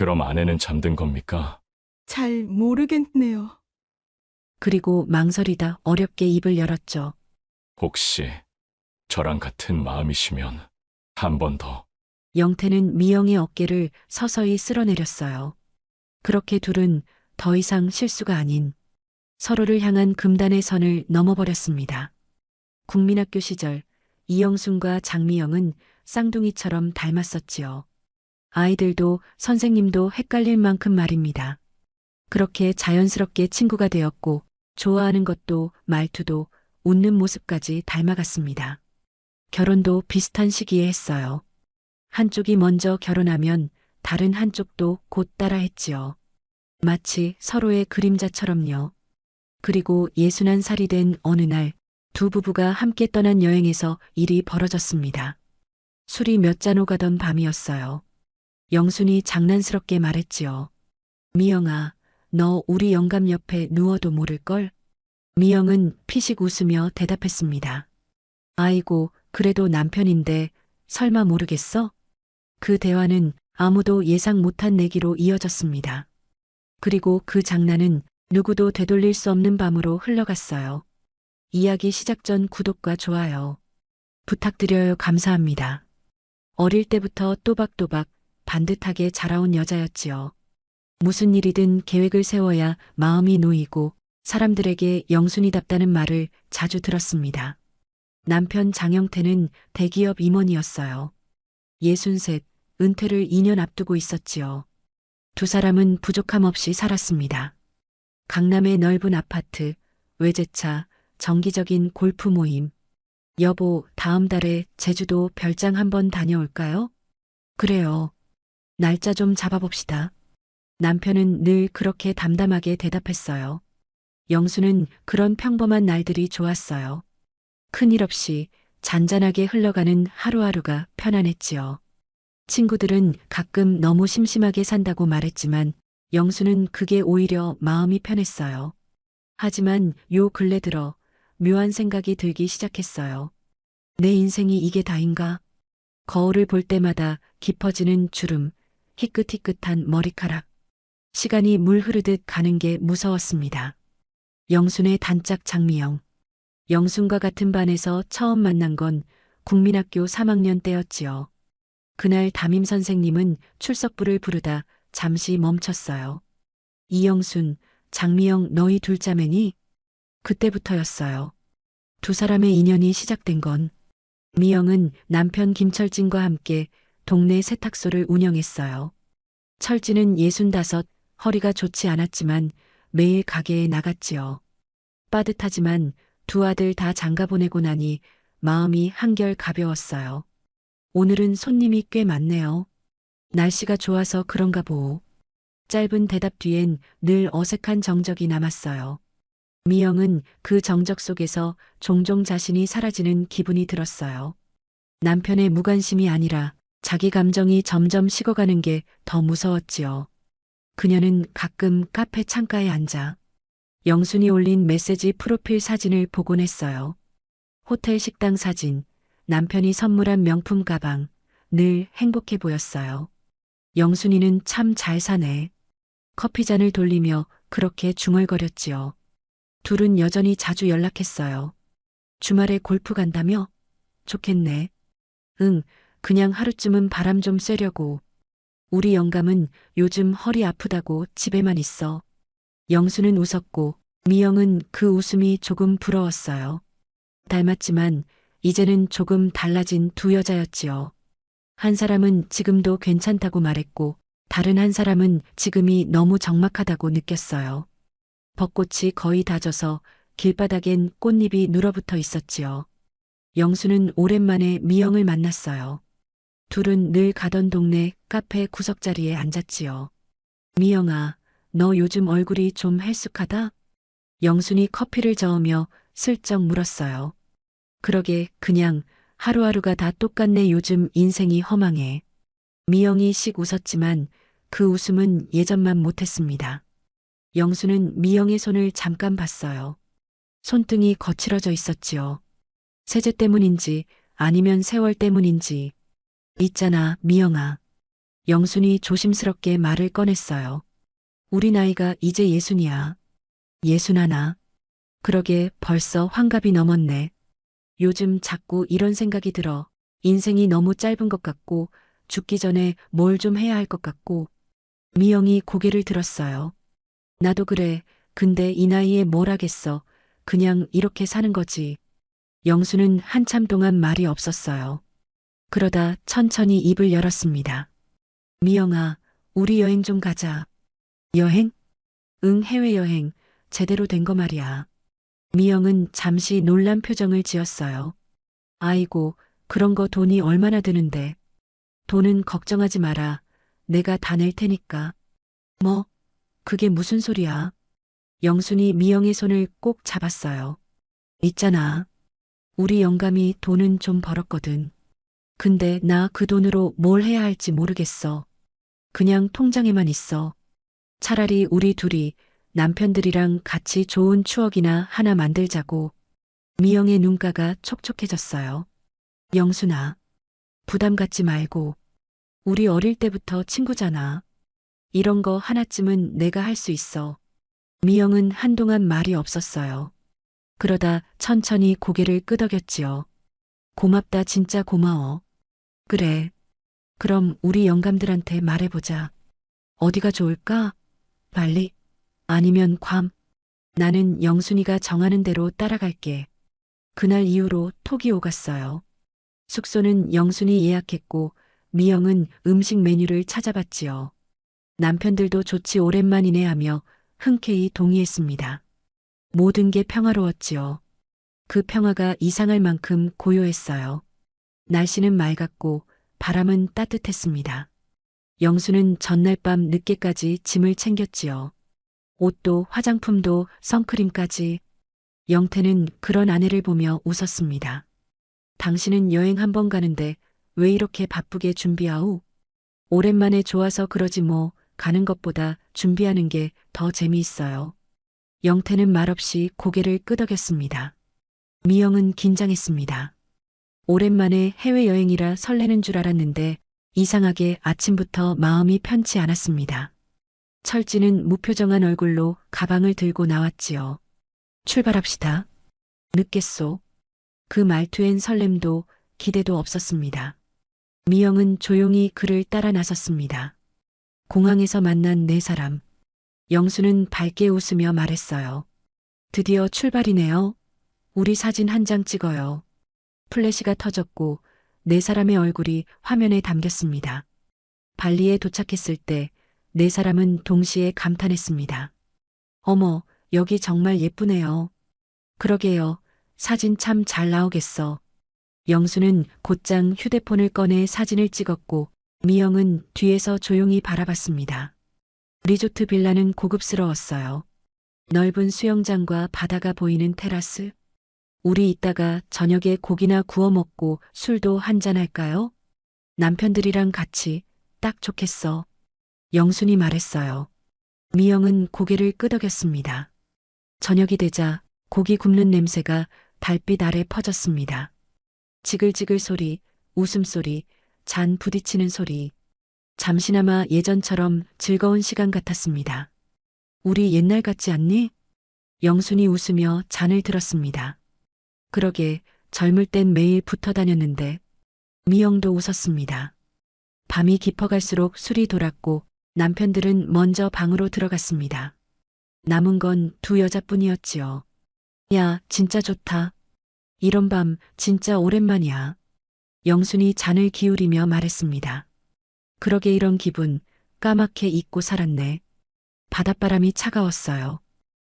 그럼 아내는 잠든 겁니까? 잘 모르겠네요. 그리고 망설이다 어렵게 입을 열었죠. 혹시 저랑 같은 마음이시면 한 번 더. 영태는 미영의 어깨를 서서히 쓸어내렸어요. 그렇게 둘은 더 이상 실수가 아닌 서로를 향한 금단의 선을 넘어버렸습니다. 국민학교 시절 이영순과 장미영은 쌍둥이처럼 닮았었지요. 아이들도 선생님도 헷갈릴 만큼 말입니다. 그렇게 자연스럽게 친구가 되었고 좋아하는 것도 말투도 웃는 모습까지 닮아갔습니다. 결혼도 비슷한 시기에 했어요. 한쪽이 먼저 결혼하면 다른 한쪽도 곧 따라 했지요. 마치 서로의 그림자처럼요. 그리고 61살이 된 어느 날 두 부부가 함께 떠난 여행에서 일이 벌어졌습니다. 술이 몇 잔 오가던 밤이었어요. 영순이 장난스럽게 말했지요. 미영아, 너 우리 영감 옆에 누워도 모를걸? 미영은 피식 웃으며 대답했습니다. 아이고, 그래도 남편인데 설마 모르겠어? 그 대화는 아무도 예상 못한 내기로 이어졌습니다. 그리고 그 장난은 누구도 되돌릴 수 없는 밤으로 흘러갔어요. 이야기 시작 전 구독과 좋아요 부탁드려요. 감사합니다. 어릴 때부터 또박또박 반듯하게 자라온 여자였지요. 무슨 일이든 계획을 세워야 마음이 놓이고 사람들에게 영순이답다는 말을 자주 들었습니다. 남편 장영태는 대기업 임원이었어요. 63, 은퇴를 2년 앞두고 있었지요. 두 사람은 부족함 없이 살았습니다. 강남의 넓은 아파트, 외제차, 정기적인 골프 모임. 여보, 다음 달에 제주도 별장 한번 다녀올까요? 그래요. 날짜 좀 잡아봅시다. 남편은 늘 그렇게 담담하게 대답했어요. 영수는 그런 평범한 날들이 좋았어요. 큰일 없이 잔잔하게 흘러가는 하루하루가 편안했지요. 친구들은 가끔 너무 심심하게 산다고 말했지만 영수는 그게 오히려 마음이 편했어요. 하지만 요 근래 들어 묘한 생각이 들기 시작했어요. 내 인생이 이게 다인가? 거울을 볼 때마다 깊어지는 주름, 희끗희끗한 머리카락. 시간이 물 흐르듯 가는 게 무서웠습니다. 영순의 단짝 장미영. 영순과 같은 반에서 처음 만난 건 국민학교 3학년 때였지요. 그날 담임 선생님은 출석부를 부르다 잠시 멈췄어요. 이영순, 장미영 너희 둘 자매니? 그때부터였어요. 두 사람의 인연이 시작된 건 미영은 남편 김철진과 함께 동네 세탁소를 운영했어요. 철진은 65, 허리가 좋지 않았지만 매일 가게에 나갔지요. 빠듯하지만 두 아들 다 장가 보내고 나니 마음이 한결 가벼웠어요. 오늘은 손님이 꽤 많네요. 날씨가 좋아서 그런가 보오. 짧은 대답 뒤엔 늘 어색한 정적이 남았어요. 미영은 그 정적 속에서 종종 자신이 사라지는 기분이 들었어요. 남편의 무관심이 아니라 자기 감정이 점점 식어가는 게 더 무서웠지요. 그녀는 가끔 카페 창가에 앉아 영순이 올린 메시지 프로필 사진을 보곤 했어요. 호텔 식당 사진, 남편이 선물한 명품 가방, 늘 행복해 보였어요. 영순이는 참 잘 사네. 커피잔을 돌리며 그렇게 중얼거렸지요. 둘은 여전히 자주 연락했어요. 주말에 골프 간다며? 좋겠네. 응, 그냥 하루쯤은 바람 좀 쐬려고. 우리 영감은 요즘 허리 아프다고 집에만 있어. 영수는 웃었고 미영은 그 웃음이 조금 부러웠어요. 닮았지만 이제는 조금 달라진 두 여자였지요. 한 사람은 지금도 괜찮다고 말했고 다른 한 사람은 지금이 너무 적막하다고 느꼈어요. 벚꽃이 거의 다 져서 길바닥엔 꽃잎이 눌어붙어 있었지요. 영수는 오랜만에 미영을 만났어요. 둘은 늘 가던 동네 카페 구석자리에 앉았지요. 미영아, 너 요즘 얼굴이 좀 헬쑥하다? 영순이 커피를 저으며 슬쩍 물었어요. 그러게 그냥 하루하루가 다 똑같네. 요즘 인생이 허망해. 미영이 씩 웃었지만 그 웃음은 예전만 못했습니다. 영수는 미영의 손을 잠깐 봤어요. 손등이 거칠어져 있었지요. 세제 때문인지 아니면 세월 때문인지. 있잖아, 미영아. 영순이 조심스럽게 말을 꺼냈어요. 우리 나이가 이제 예순이야. 예순하나. 그러게 벌써 환갑이 넘었네. 요즘 자꾸 이런 생각이 들어. 인생이 너무 짧은 것 같고 죽기 전에 뭘 좀 해야 할 것 같고. 미영이 고개를 들었어요. 나도 그래. 근데 이 나이에 뭘 하겠어. 그냥 이렇게 사는 거지. 영수는 한참 동안 말이 없었어요. 그러다 천천히 입을 열었습니다. 미영아, 우리 여행 좀 가자. 여행? 응, 해외여행. 제대로 된 거 말이야. 미영은 잠시 놀란 표정을 지었어요. 아이고, 그런 거 돈이 얼마나 드는데. 돈은 걱정하지 마라. 내가 다 낼 테니까. 뭐, 그게 무슨 소리야? 영순이 미영의 손을 꼭 잡았어요. 있잖아. 우리 영감이 돈은 좀 벌었거든. 근데 나 그 돈으로 뭘 해야 할지 모르겠어. 그냥 통장에만 있어. 차라리 우리 둘이 남편들이랑 같이 좋은 추억이나 하나 만들자고. 미영의 눈가가 촉촉해졌어요. 영순아, 부담 갖지 말고. 우리 어릴 때부터 친구잖아. 이런 거 하나쯤은 내가 할 수 있어. 미영은 한동안 말이 없었어요. 그러다 천천히 고개를 끄덕였지요. 고맙다, 진짜 고마워. 그래. 그럼 우리 영감들한테 말해보자. 어디가 좋을까? 발리? 아니면 괌? 나는 영순이가 정하는 대로 따라갈게. 그날 이후로 톡이 오갔어요. 숙소는 영순이 예약했고 미영은 음식 메뉴를 찾아봤지요. 남편들도 좋지 오랜만이네 하며 흔쾌히 동의했습니다. 모든 게 평화로웠지요. 그 평화가 이상할 만큼 고요했어요. 날씨는 맑았고 바람은 따뜻했습니다. 영수는 전날 밤 늦게까지 짐을 챙겼지요. 옷도 화장품도 선크림까지. 영태는 그런 아내를 보며 웃었습니다. 당신은 여행 한 번 가는데 왜 이렇게 바쁘게 준비하오? 오랜만에 좋아서 그러지 뭐. 가는 것보다 준비하는 게 더 재미있어요. 영태는 말없이 고개를 끄덕였습니다. 미영은 긴장했습니다. 오랜만에 해외여행이라 설레는 줄 알았는데 이상하게 아침부터 마음이 편치 않았습니다. 철지는 무표정한 얼굴로 가방을 들고 나왔지요. 출발합시다. 늦겠소. 그 말투엔 설렘도 기대도 없었습니다. 미영은 조용히 그를 따라 나섰습니다. 공항에서 만난 네 사람. 영수는 밝게 웃으며 말했어요. 드디어 출발이네요. 우리 사진 한 장 찍어요. 플래시가 터졌고 네 사람의 얼굴이 화면에 담겼습니다. 발리에 도착했을 때 네 사람은 동시에 감탄했습니다. 어머, 여기 정말 예쁘네요. 그러게요. 사진 참 잘 나오겠어. 영수는 곧장 휴대폰을 꺼내 사진을 찍었고 미영은 뒤에서 조용히 바라봤습니다. 리조트 빌라는 고급스러웠어요. 넓은 수영장과 바다가 보이는 테라스. 우리 이따가 저녁에 고기나 구워 먹고 술도 한잔 할까요? 남편들이랑 같이 딱 좋겠어. 영순이 말했어요. 미영은 고개를 끄덕였습니다. 저녁이 되자 고기 굽는 냄새가 달빛 아래 퍼졌습니다. 지글지글 소리, 웃음소리, 잔 부딪히는 소리. 잠시나마 예전처럼 즐거운 시간 같았습니다. 우리 옛날 같지 않니? 영순이 웃으며 잔을 들었습니다. 그러게 젊을 땐 매일 붙어 다녔는데. 미영도 웃었습니다. 밤이 깊어갈수록 술이 돌았고 남편들은 먼저 방으로 들어갔습니다. 남은 건 두 여자뿐이었지요. 야, 진짜 좋다. 이런 밤 진짜 오랜만이야. 영순이 잔을 기울이며 말했습니다. 그러게 이런 기분 까맣게 잊고 살았네. 바닷바람이 차가웠어요.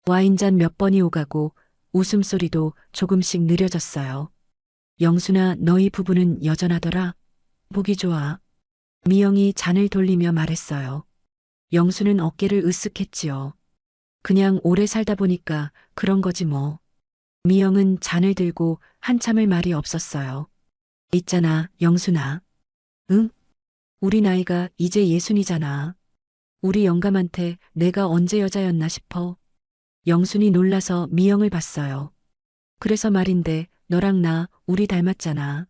와인잔 몇 번이 오가고 웃음소리도 조금씩 느려졌어요. 영순아, 너희 부부는 여전하더라. 보기 좋아. 미영이 잔을 돌리며 말했어요. 영수는 어깨를 으쓱했지요. 그냥 오래 살다 보니까 그런 거지 뭐. 미영은 잔을 들고 한참을 말이 없었어요. 있잖아, 영순아. 응? 우리 나이가 이제 예순이잖아. 우리 영감한테 내가 언제 여자였나 싶어. 영순이 놀라서 미영을 봤어요. 그래서 말인데 너랑 나 우리 닮았잖아.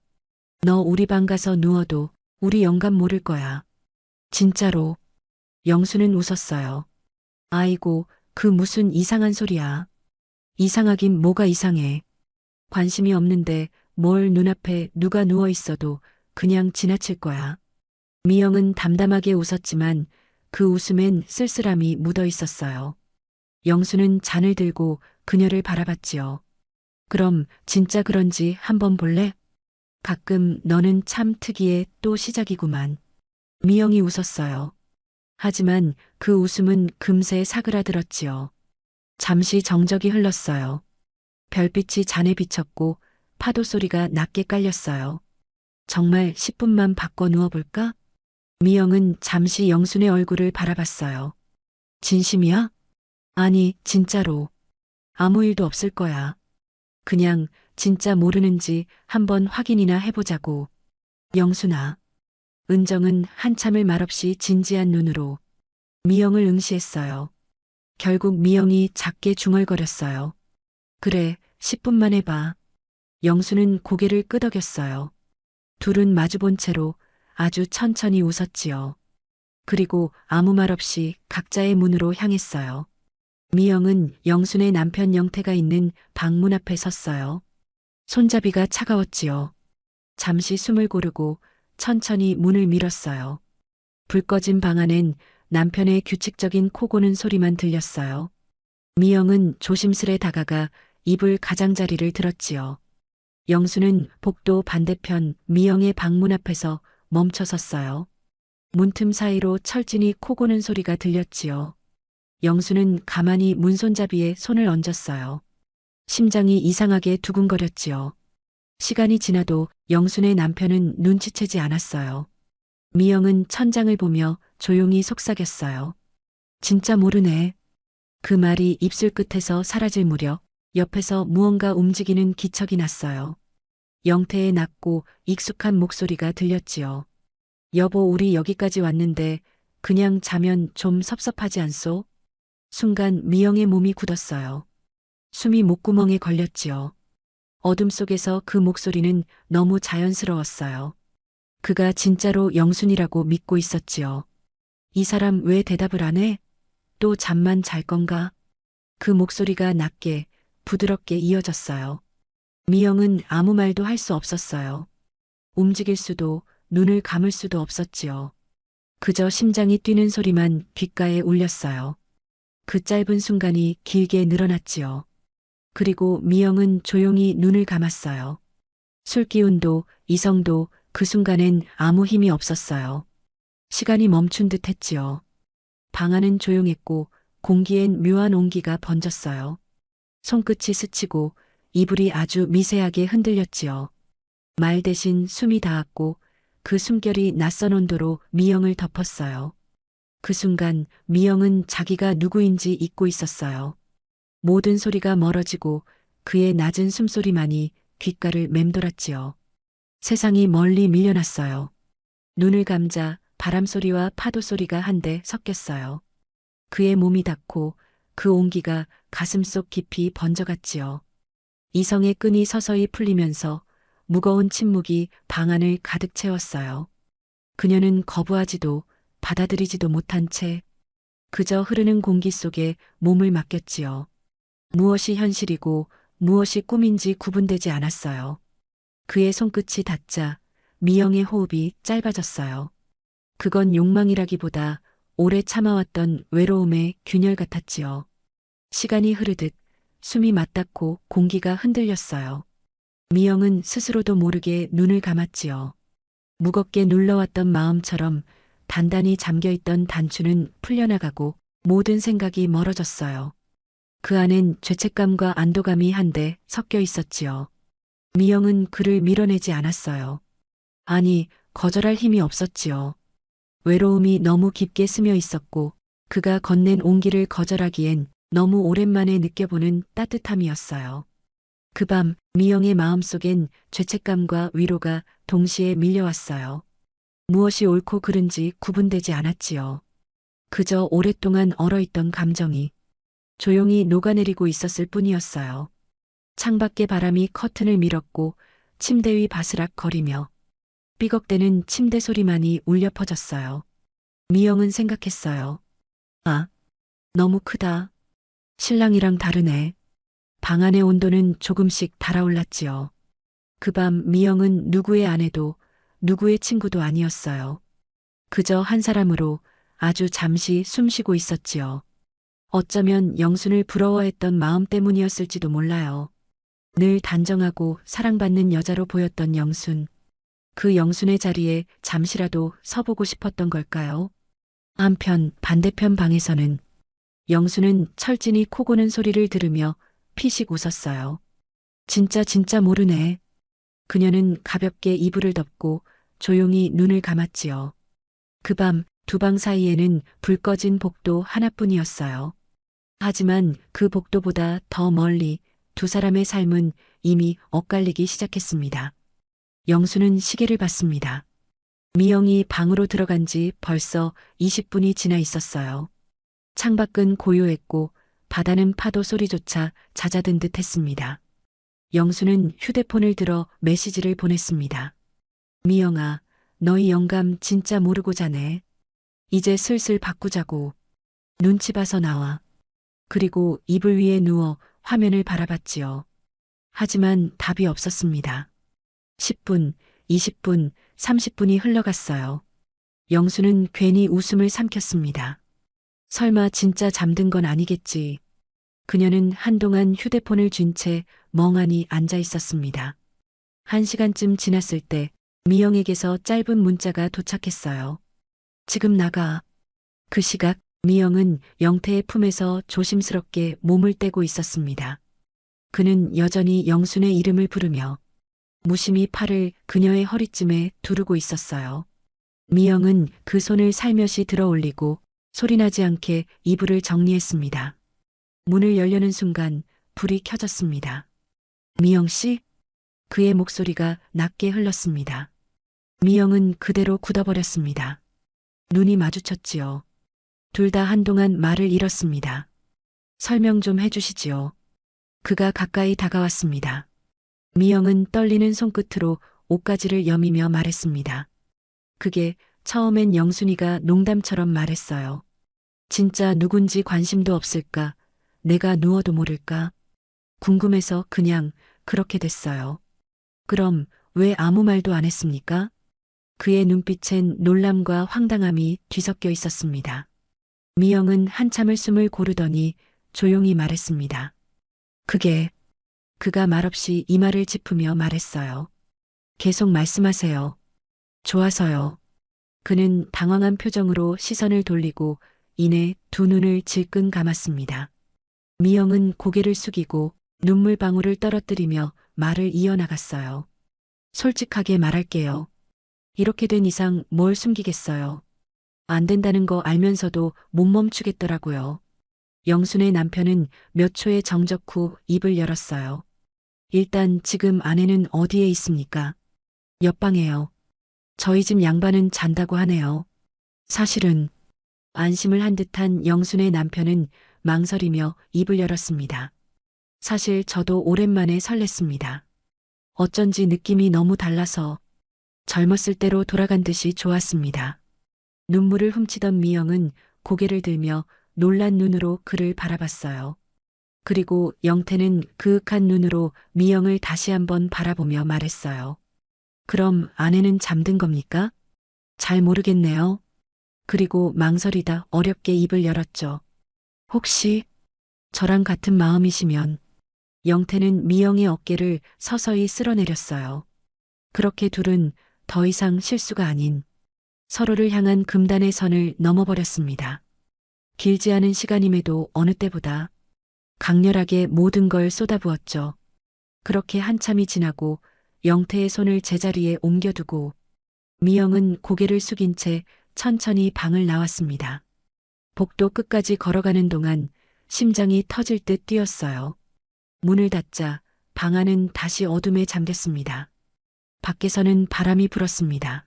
너 우리 방 가서 누워도 우리 영감 모를 거야. 진짜로. 영수는 웃었어요. 아이고, 그 무슨 이상한 소리야. 이상하긴 뭐가 이상해. 관심이 없는데 뭘 눈앞에 누가 누워 있어도 그냥 지나칠 거야. 미영은 담담하게 웃었지만 그 웃음엔 쓸쓸함이 묻어 있었어요. 영수는 잔을 들고 그녀를 바라봤지요. 그럼 진짜 그런지 한번 볼래? 가끔 너는 참 특이해. 또 시작이구만. 미영이 웃었어요. 하지만 그 웃음은 금세 사그라들었지요. 잠시 정적이 흘렀어요. 별빛이 잔에 비쳤고 파도 소리가 낮게 깔렸어요. 정말 10분만 바꿔 누워볼까? 미영은 잠시 영순의 얼굴을 바라봤어요. 진심이야? 아니, 진짜로. 아무 일도 없을 거야. 그냥 진짜 모르는지 한번 확인이나 해보자고. 영순아. 은정은 한참을 말없이 진지한 눈으로 미영을 응시했어요. 결국 미영이 작게 중얼거렸어요. 그래, 10분만 해봐. 영수는 고개를 끄덕였어요. 둘은 마주본 채로 아주 천천히 웃었지요. 그리고 아무 말 없이 각자의 문으로 향했어요. 미영은 영순의 남편 영태가 있는 방문 앞에 섰어요. 손잡이가 차가웠지요. 잠시 숨을 고르고 천천히 문을 밀었어요. 불 꺼진 방 안엔 남편의 규칙적인 코 고는 소리만 들렸어요. 미영은 조심스레 다가가 이불 가장자리를 들었지요. 영수는 복도 반대편 미영의 방문 앞에서 멈춰 섰어요. 문틈 사이로 철진이 코 고는 소리가 들렸지요. 영수는 가만히 문손잡이에 손을 얹었어요. 심장이 이상하게 두근거렸지요. 시간이 지나도 영순의 남편은 눈치채지 않았어요. 미영은 천장을 보며 조용히 속삭였어요. 진짜 모르네. 그 말이 입술 끝에서 사라질 무렵 옆에서 무언가 움직이는 기척이 났어요. 영태의 낮고 익숙한 목소리가 들렸지요. 여보, 우리 여기까지 왔는데 그냥 자면 좀 섭섭하지 않소? 순간 미영의 몸이 굳었어요. 숨이 목구멍에 걸렸지요. 어둠 속에서 그 목소리는 너무 자연스러웠어요. 그가 진짜로 영순이라고 믿고 있었지요. 이 사람 왜 대답을 안 해? 또 잠만 잘 건가? 그 목소리가 낮게, 부드럽게 이어졌어요. 미영은 아무 말도 할 수 없었어요. 움직일 수도, 눈을 감을 수도 없었지요. 그저 심장이 뛰는 소리만 귓가에 울렸어요. 그 짧은 순간이 길게 늘어났지요. 그리고 미영은 조용히 눈을 감았어요. 술기운도 이성도 그 순간엔 아무 힘이 없었어요. 시간이 멈춘 듯 했지요. 방 안은 조용했고 공기엔 묘한 온기가 번졌어요. 손끝이 스치고 이불이 아주 미세하게 흔들렸지요. 말 대신 숨이 닿았고 그 숨결이 낯선 온도로 미영을 덮었어요. 그 순간 미영은 자기가 누구인지 잊고 있었어요. 모든 소리가 멀어지고 그의 낮은 숨소리만이 귓가를 맴돌았지요. 세상이 멀리 밀려났어요. 눈을 감자 바람소리와 파도소리가 한데 섞였어요. 그의 몸이 닿고 그 온기가 가슴속 깊이 번져갔지요. 이성의 끈이 서서히 풀리면서 무거운 침묵이 방 안을 가득 채웠어요. 그녀는 거부하지도 받아들이지도 못한 채 그저 흐르는 공기 속에 몸을 맡겼지요. 무엇이 현실이고 무엇이 꿈인지 구분되지 않았어요. 그의 손끝이 닿자 미영의 호흡이 짧아졌어요. 그건 욕망이라기보다 오래 참아왔던 외로움의 균열 같았지요. 시간이 흐르듯 숨이 맞닿고 공기가 흔들렸어요. 미영은 스스로도 모르게 눈을 감았지요. 무겁게 눌러왔던 마음처럼 단단히 잠겨있던 단추는 풀려나가고 모든 생각이 멀어졌어요. 그 안엔 죄책감과 안도감이 한데 섞여 있었지요. 미영은 그를 밀어내지 않았어요. 아니, 거절할 힘이 없었지요. 외로움이 너무 깊게 스며 있었고 그가 건넨 온기를 거절하기엔 너무 오랜만에 느껴보는 따뜻함이었어요. 그 밤 미영의 마음속엔 죄책감과 위로가 동시에 밀려왔어요. 무엇이 옳고 그른지 구분되지 않았지요. 그저 오랫동안 얼어있던 감정이 조용히 녹아내리고 있었을 뿐이었어요. 창밖의 바람이 커튼을 밀었고 침대 위 바스락 거리며 삐걱대는 침대 소리만이 울려 퍼졌어요. 미영은 생각했어요. 아, 너무 크다. 신랑이랑 다르네. 방 안의 온도는 조금씩 달아올랐지요. 그 밤 미영은 누구의 아내도 누구의 친구도 아니었어요. 그저 한 사람으로 아주 잠시 숨쉬고 있었지요. 어쩌면 영순을 부러워했던 마음 때문이었을지도 몰라요. 늘 단정하고 사랑받는 여자로 보였던 영순. 그 영순의 자리에 잠시라도 서보고 싶었던 걸까요? 한편 반대편 방에서는 영순은 철진이 코 고는 소리를 들으며 피식 웃었어요. 진짜 모르네. 그녀는 가볍게 이불을 덮고 조용히 눈을 감았지요. 그 밤 두 방 사이에는 불 꺼진 복도 하나뿐이었어요. 하지만 그 복도보다 더 멀리 두 사람의 삶은 이미 엇갈리기 시작했습니다. 영수는 시계를 봤습니다. 미영이 방으로 들어간 지 벌써 20분이 지나 있었어요. 창밖은 고요했고 바다는 파도 소리조차 잦아든 듯 했습니다. 영수는 휴대폰을 들어 메시지를 보냈습니다. 미영아, 너희 영감 진짜 모르고 자네. 이제 슬슬 바꾸자고. 눈치 봐서 나와. 그리고 이불 위에 누워 화면을 바라봤지요. 하지만 답이 없었습니다. 10분, 20분, 30분이 흘러갔어요. 영수는 괜히 웃음을 삼켰습니다. 설마 진짜 잠든 건 아니겠지. 그녀는 한동안 휴대폰을 쥔 채 멍하니 앉아 있었습니다. 1시간쯤 지났을 때 미영에게서 짧은 문자가 도착했어요. 지금 나가. 그 시각 미영은 영태의 품에서 조심스럽게 몸을 떼고 있었습니다. 그는 여전히 영순의 이름을 부르며 무심히 팔을 그녀의 허리쯤에 두르고 있었어요. 미영은 그 손을 살며시 들어 올리고 소리나지 않게 이불을 정리했습니다. 문을 열려는 순간 불이 켜졌습니다. 미영 씨? 그의 목소리가 낮게 흘렀습니다. 미영은 그대로 굳어버렸습니다. 눈이 마주쳤지요. 둘 다 한동안 말을 잃었습니다. 설명 좀 해주시지요. 그가 가까이 다가왔습니다. 미영은 떨리는 손끝으로 옷가지를 여미며 말했습니다. 그게 처음엔 영순이가 농담처럼 말했어요. 진짜 누군지 관심도 없을까? 내가 누워도 모를까? 궁금해서 그냥 그렇게 됐어요. 그럼 왜 아무 말도 안 했습니까? 그의 눈빛엔 놀람과 황당함이 뒤섞여 있었습니다. 미영은 한참을 숨을 고르더니 조용히 말했습니다. 그가 말없이 이마를 짚으며 말했어요. 계속 말씀하세요. 좋아서요. 그는 당황한 표정으로 시선을 돌리고 이내 두 눈을 질끈 감았습니다. 미영은 고개를 숙이고 눈물방울을 떨어뜨리며 말을 이어나갔어요. 솔직하게 말할게요. 이렇게 된 이상 뭘 숨기겠어요. 안 된다는 거 알면서도 못 멈추겠더라고요. 영순의 남편은 몇 초의 정적 후 입을 열었어요. 일단 지금 아내는 어디에 있습니까? 옆방에요. 저희 집 양반은 잔다고 하네요. 사실은 안심을 한 듯한 영순의 남편은 망설이며 입을 열었습니다. 사실 저도 오랜만에 설렜습니다. 어쩐지 느낌이 너무 달라서 젊었을 때로 돌아간 듯이 좋았습니다. 눈물을 훔치던 미영은 고개를 들며 놀란 눈으로 그를 바라봤어요. 그리고 영태는 그윽한 눈으로 미영을 다시 한번 바라보며 말했어요. 그럼 아내는 잠든 겁니까? 잘 모르겠네요. 그리고 망설이다 어렵게 입을 열었죠. 혹시 저랑 같은 마음이시면. 영태는 미영의 어깨를 서서히 쓸어내렸어요. 그렇게 둘은 더 이상 실수가 아닌 서로를 향한 금단의 선을 넘어버렸습니다. 길지 않은 시간임에도 어느 때보다 강렬하게 모든 걸 쏟아부었죠. 그렇게 한참이 지나고 영태의 손을 제자리에 옮겨두고 미영은 고개를 숙인 채 천천히 방을 나왔습니다. 복도 끝까지 걸어가는 동안 심장이 터질 듯 뛰었어요. 문을 닫자 방 안은 다시 어둠에 잠겼습니다. 밖에서는 바람이 불었습니다.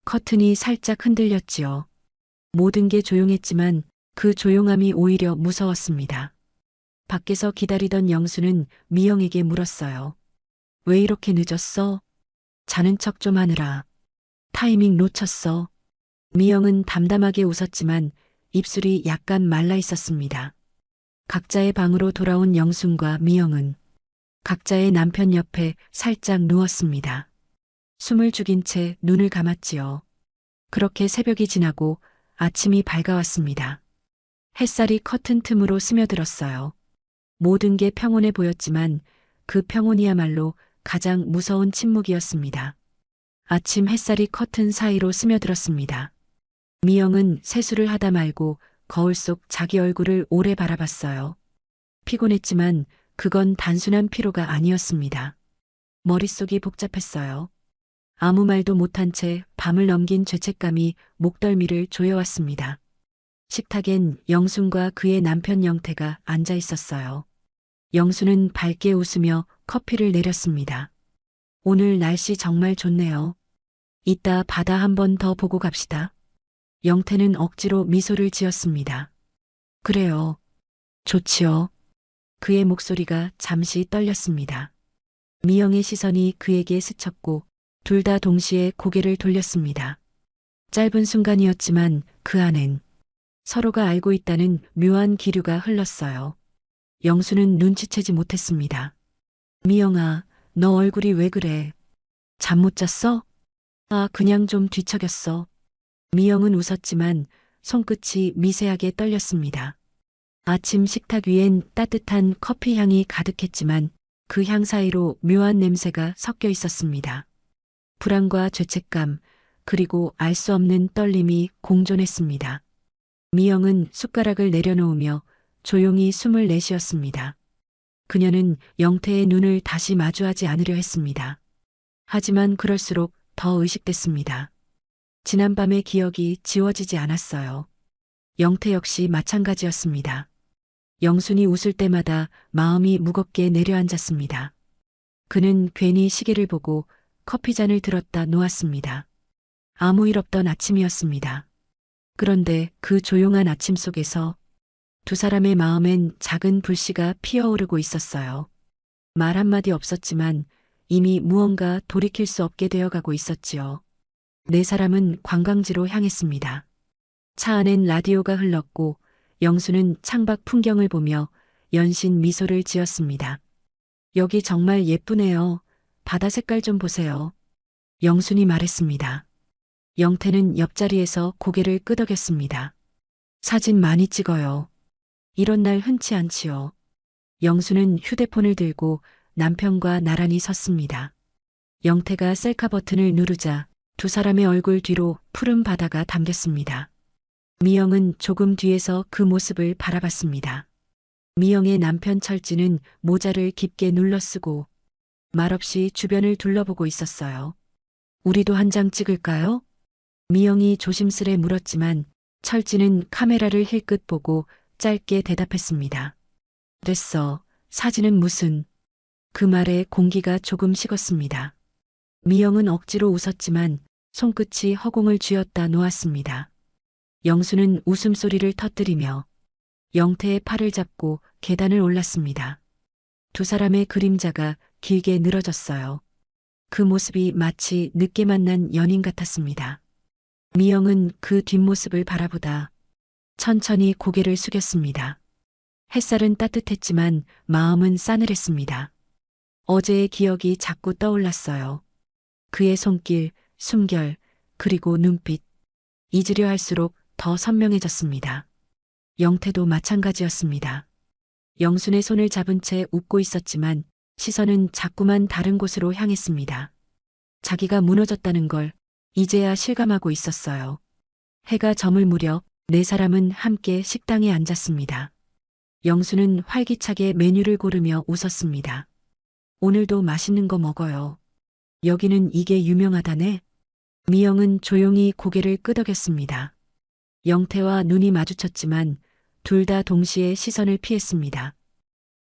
커튼이 살짝 흔들렸지요. 모든 게 조용했지만 그 조용함이 오히려 무서웠습니다. 밖에서 기다리던 영수는 미영에게 물었어요. 왜 이렇게 늦었어? 자는 척 좀 하느라. 타이밍 놓쳤어. 미영은 담담하게 웃었지만 입술이 약간 말라 있었습니다. 각자의 방으로 돌아온 영순과 미영은 각자의 남편 옆에 살짝 누웠습니다. 숨을 죽인 채 눈을 감았지요. 그렇게 새벽이 지나고 아침이 밝아왔습니다. 햇살이 커튼 틈으로 스며들었어요. 모든 게 평온해 보였지만 그 평온이야말로 가장 무서운 침묵이었습니다. 아침 햇살이 커튼 사이로 스며들었습니다. 미영은 세수를 하다 말고 거울 속 자기 얼굴을 오래 바라봤어요. 피곤했지만 그건 단순한 피로가 아니었습니다. 머릿속이 복잡했어요. 아무 말도 못한 채 밤을 넘긴 죄책감이 목덜미를 조여왔습니다. 식탁엔 영순과 그의 남편 영태가 앉아 있었어요. 영순은 밝게 웃으며 커피를 내렸습니다. 오늘 날씨 정말 좋네요. 이따 바다 한 번 더 보고 갑시다. 영태는 억지로 미소를 지었습니다. 그래요. 좋지요. 그의 목소리가 잠시 떨렸습니다. 미영의 시선이 그에게 스쳤고 둘 다 동시에 고개를 돌렸습니다. 짧은 순간이었지만 그 안엔 서로가 알고 있다는 묘한 기류가 흘렀어요. 영수는 눈치채지 못했습니다. 미영아, 너 얼굴이 왜 그래? 잠 못 잤어? 아, 그냥 좀 뒤척였어. 미영은 웃었지만 손끝이 미세하게 떨렸습니다. 아침 식탁 위엔 따뜻한 커피 향이 가득했지만 그 향 사이로 묘한 냄새가 섞여 있었습니다. 불안과 죄책감, 그리고 알 수 없는 떨림이 공존했습니다. 미영은 숟가락을 내려놓으며 조용히 숨을 내쉬었습니다. 그녀는 영태의 눈을 다시 마주하지 않으려 했습니다. 하지만 그럴수록 더 의식됐습니다. 지난밤의 기억이 지워지지 않았어요. 영태 역시 마찬가지였습니다. 영순이 웃을 때마다 마음이 무겁게 내려앉았습니다. 그는 괜히 시계를 보고 커피잔을 들었다 놓았습니다. 아무 일 없던 아침이었습니다. 그런데 그 조용한 아침 속에서 두 사람의 마음엔 작은 불씨가 피어오르고 있었어요. 말 한마디 없었지만 이미 무언가 돌이킬 수 없게 되어가고 있었지요. 네 사람은 관광지로 향했습니다. 차 안엔 라디오가 흘렀고 영수는 창밖 풍경을 보며 연신 미소를 지었습니다. 여기 정말 예쁘네요. 바다 색깔 좀 보세요. 영순이 말했습니다. 영태는 옆자리에서 고개를 끄덕였습니다. 사진 많이 찍어요. 이런 날 흔치 않지요. 영수는 휴대폰을 들고 남편과 나란히 섰습니다. 영태가 셀카 버튼을 누르자 두 사람의 얼굴 뒤로 푸른 바다가 담겼습니다. 미영은 조금 뒤에서 그 모습을 바라봤습니다. 미영의 남편 철진은 모자를 깊게 눌러쓰고 말없이 주변을 둘러보고 있었어요. 우리도 한 장 찍을까요? 미영이 조심스레 물었지만 철진은 카메라를 힐끗 보고 짧게 대답했습니다. 됐어. 사진은 무슨. 그 말에 공기가 조금 식었습니다. 미영은 억지로 웃었지만 손끝이 허공을 쥐었다 놓았습니다. 영수는 웃음소리를 터뜨리며 영태의 팔을 잡고 계단을 올랐습니다. 두 사람의 그림자가 길게 늘어졌어요. 그 모습이 마치 늦게 만난 연인 같았습니다. 미영은 그 뒷모습을 바라보다 천천히 고개를 숙였습니다. 햇살은 따뜻했지만 마음은 싸늘했습니다. 어제의 기억이 자꾸 떠올랐어요. 그의 손길, 숨결, 그리고 눈빛. 잊으려 할수록 더 선명해졌습니다. 영태도 마찬가지였습니다. 영순의 손을 잡은 채 웃고 있었지만 시선은 자꾸만 다른 곳으로 향했습니다. 자기가 무너졌다는 걸 이제야 실감하고 있었어요. 해가 저물 무렵 네 사람은 함께 식당에 앉았습니다. 영수는 활기차게 메뉴를 고르며 웃었습니다. 오늘도 맛있는 거 먹어요. 여기는 이게 유명하다네. 미영은 조용히 고개를 끄덕였습니다. 영태와 눈이 마주쳤지만 둘 다 동시에 시선을 피했습니다.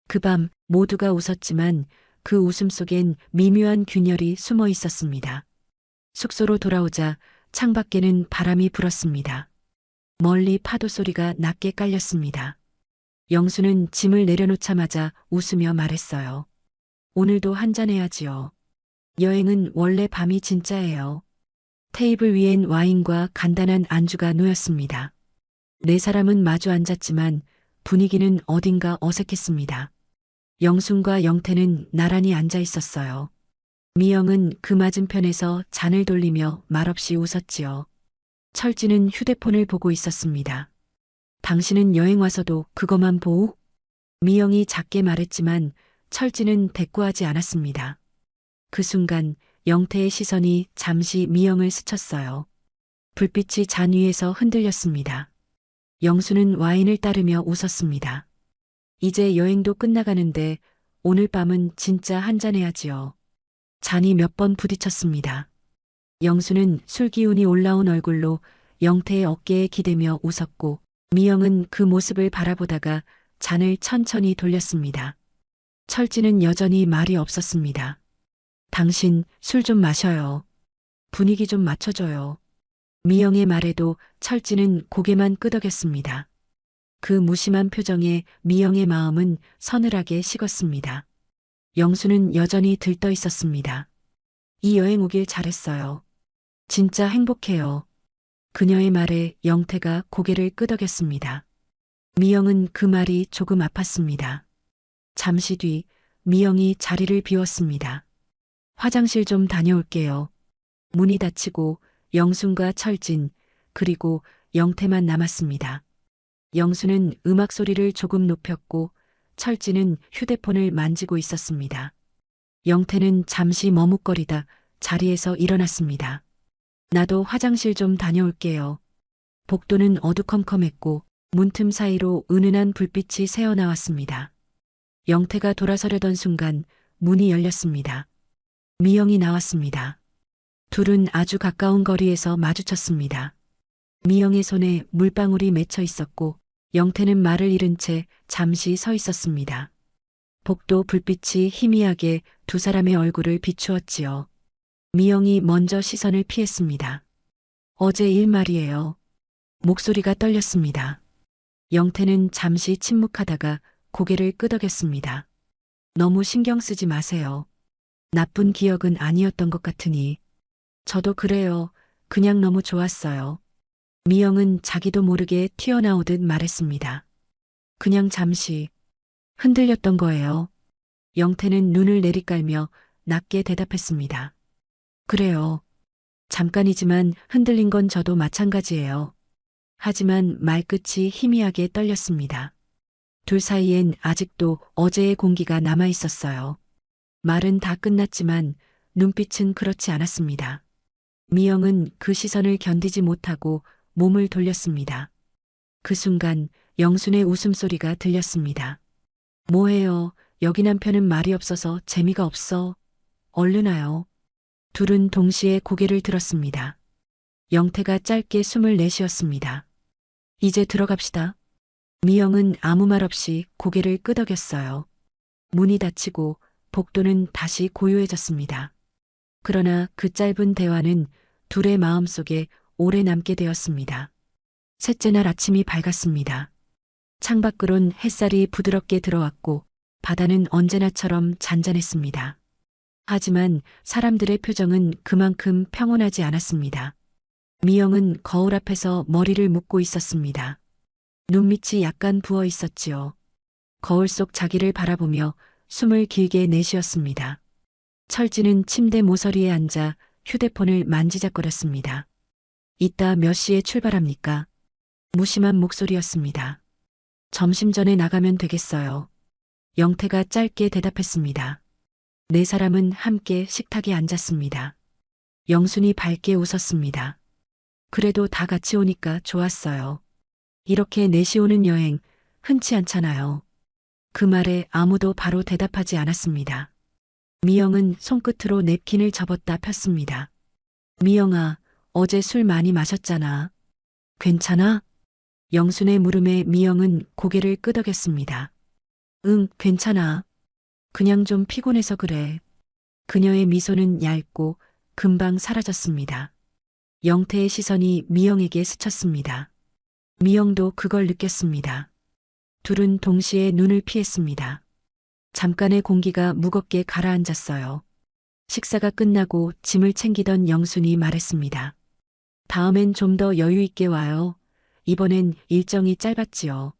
그 밤 모두가 웃었지만 그 웃음 속엔 미묘한 균열이 숨어 있었습니다. 숙소로 돌아오자 창밖에는 바람이 불었습니다. 멀리 파도 소리가 낮게 깔렸습니다. 영수는 짐을 내려놓자마자 웃으며 말했어요. 오늘도 한잔해야지요. 여행은 원래 밤이 진짜예요. 테이블 위엔 와인과 간단한 안주가 놓였습니다. 네 사람은 마주 앉았지만 분위기는 어딘가 어색했습니다. 영순과 영태는 나란히 앉아 있었어요. 미영은 그 맞은편에서 잔을 돌리며 말없이 웃었지요. 철진은 휴대폰을 보고 있었습니다. 당신은 여행 와서도 그것만 보우? 미영이 작게 말했지만 철진은 대꾸하지 않았습니다. 그 순간 영태의 시선이 잠시 미영을 스쳤어요. 불빛이 잔 위에서 흔들렸습니다. 영수는 와인을 따르며 웃었습니다. 이제 여행도 끝나가는데 오늘 밤은 진짜 한잔해야지요. 잔이 몇 번 부딪혔습니다. 영수는 술 기운이 올라온 얼굴로 영태의 어깨에 기대며 웃었고 미영은 그 모습을 바라보다가 잔을 천천히 돌렸습니다. 철진은 여전히 말이 없었습니다. 당신 술 좀 마셔요. 분위기 좀 맞춰줘요. 미영의 말에도 철진은 고개만 끄덕였습니다. 그 무심한 표정에 미영의 마음은 서늘하게 식었습니다. 영수는 여전히 들떠 있었습니다. 이 여행 오길 잘했어요. 진짜 행복해요. 그녀의 말에 영태가 고개를 끄덕였습니다. 미영은 그 말이 조금 아팠습니다. 잠시 뒤 미영이 자리를 비웠습니다. 화장실 좀 다녀올게요. 문이 닫히고 영순과 철진 그리고 영태만 남았습니다. 영수는 음악 소리를 조금 높였고 철진은 휴대폰을 만지고 있었습니다. 영태는 잠시 머뭇거리다 자리에서 일어났습니다. 나도 화장실 좀 다녀올게요. 복도는 어두컴컴했고 문틈 사이로 은은한 불빛이 새어나왔습니다. 영태가 돌아서려던 순간 문이 열렸습니다. 미영이 나왔습니다. 둘은 아주 가까운 거리에서 마주쳤습니다. 미영의 손에 물방울이 맺혀 있었고 영태는 말을 잃은 채 잠시 서 있었습니다. 복도 불빛이 희미하게 두 사람의 얼굴을 비추었지요. 미영이 먼저 시선을 피했습니다. 어제 일 말이에요. 목소리가 떨렸습니다. 영태는 잠시 침묵하다가 고개를 끄덕였습니다. 너무 신경 쓰지 마세요. 나쁜 기억은 아니었던 것 같으니. 저도 그래요. 그냥 너무 좋았어요. 미영은 자기도 모르게 튀어나오듯 말했습니다. 그냥 잠시 흔들렸던 거예요. 영태는 눈을 내리깔며 낮게 대답했습니다. 그래요. 잠깐이지만 흔들린 건 저도 마찬가지예요. 하지만 말끝이 희미하게 떨렸습니다. 둘 사이엔 아직도 어제의 공기가 남아 있었어요. 말은 다 끝났지만 눈빛은 그렇지 않았습니다. 미영은 그 시선을 견디지 못하고 몸을 돌렸습니다. 그 순간 영순의 웃음소리가 들렸습니다. 뭐해요? 여기 남편은 말이 없어서 재미가 없어. 얼른 와요. 둘은 동시에 고개를 들었습니다. 영태가 짧게 숨을 내쉬었습니다. 이제 들어갑시다. 미영은 아무 말 없이 고개를 끄덕였어요. 문이 닫히고 복도는 다시 고요해졌습니다. 그러나 그 짧은 대화는 둘의 마음속에 오래 남게 되었습니다. 셋째 날 아침이 밝았습니다. 창밖으론 햇살이 부드럽게 들어왔고 바다는 언제나처럼 잔잔했습니다. 하지만 사람들의 표정은 그만큼 평온하지 않았습니다. 미영은 거울 앞에서 머리를 묶고 있었습니다. 눈밑이 약간 부어 있었지요. 거울 속 자기를 바라보며 숨을 길게 내쉬었습니다. 철진은 침대 모서리에 앉아 휴대폰을 만지작거렸습니다. 이따 몇 시에 출발합니까? 무심한 목소리였습니다. 점심 전에 나가면 되겠어요. 영태가 짧게 대답했습니다. 네 사람은 함께 식탁에 앉았습니다. 영순이 밝게 웃었습니다. 그래도 다 같이 오니까 좋았어요. 이렇게 넷이 오는 여행 흔치 않잖아요. 그 말에 아무도 바로 대답하지 않았습니다. 미영은 손끝으로 냅킨을 접었다 폈습니다. 미영아, 어제 술 많이 마셨잖아. 괜찮아? 영순의 물음에 미영은 고개를 끄덕였습니다. 응, 괜찮아. 그냥 좀 피곤해서 그래. 그녀의 미소는 얇고 금방 사라졌습니다. 영태의 시선이 미영에게 스쳤습니다. 미영도 그걸 느꼈습니다. 둘은 동시에 눈을 피했습니다. 잠깐의 공기가 무겁게 가라앉았어요. 식사가 끝나고 짐을 챙기던 영순이 말했습니다. 다음엔 좀 더 여유 있게 와요. 이번엔 일정이 짧았지요.